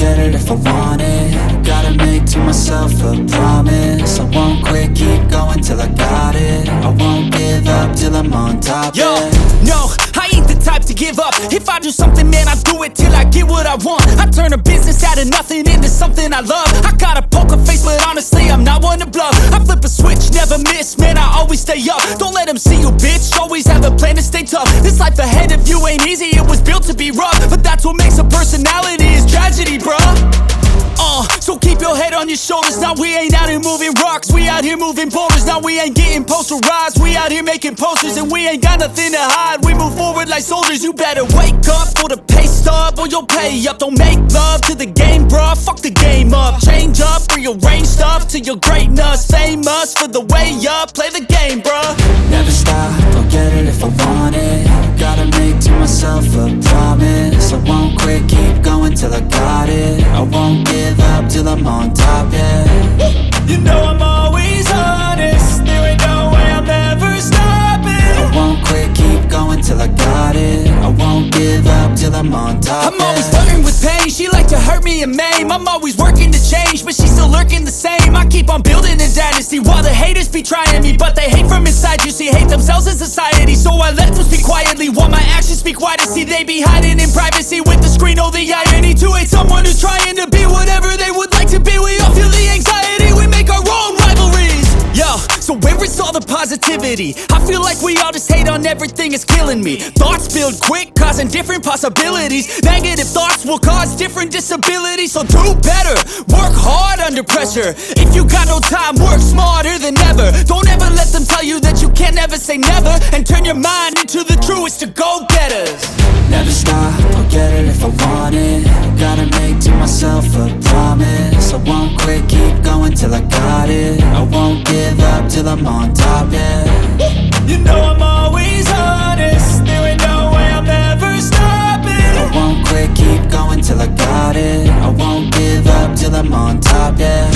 get it if I want it. Gotta make to myself a promise. I won't quit, keep going till I got it. I won't give up till I'm on top. Yo, no, I ain't the type to give up. If I do something, man, I do it till I get what I want. I turn a business out of nothing into something I love. I got a poker face, but honestly, I'm not one to bluff. I flip a switch, never miss, man, I always stay up. Don't let them see you, bitch, always have a plan to stay tough. This life ahead of you ain't easy, it was built to be rough. But that's what makes a personality, is tragedy, bruh. So keep your head on your shoulders. Now we ain't out here moving rocks, we out here moving boulders. Now we ain't getting posterized, we out here making posters. And we ain't got nothing to hide, we move forward like soldiers. You better wake up for the pay stub, or you'll pay up. Don't make love to the game, bruh, fuck the game up. Change up, rearrange stuff to your greatness. Famous for the way up, play the game, bruh. Never stop, I'll get it if I want it. Gotta make to myself a promise. I won't quit, keep going till I got it. I won't give up till I'm on top, yeah. You know I'm always honest, there ain't no way I'm ever stopping. I won't quit, keep going till I got it. I won't give up till I'm on top, I'm always flirting with pain, she like to hurt me and maim. I'm always working to change, but she's still lurking the same. I keep on building a dynasty while the haters be trying me. But they hate from inside, you see, hate themselves in society. So I let them speak quietly while my actions speak wider. See, they be hiding in privacy with the screen. Oh, the irony to hate someone who's trying to be whatever they would like to be. We all feel the anxiety, we make our own rivalries. Yo, so where is all the positivity? I feel like we all just hate on everything, it's killing me. Thoughts build quick, causing different possibilities. Negative thoughts will cause different disabilities. So do better, work hard under pressure. If you got no time, work smarter than ever. Don't ever let them tell you that you can't ever say never. And turn your mind into the truest of go-getters. Never stop, I'll get it if I want it. Gotta make to myself a promise. I won't quit, keep going till I got it. I won't give up till I'm on top, yeah. You know I'm always honest, there ain't no way I'm ever stopping. I won't quit, keep going till I got it. I won't give up till I'm on top, yeah.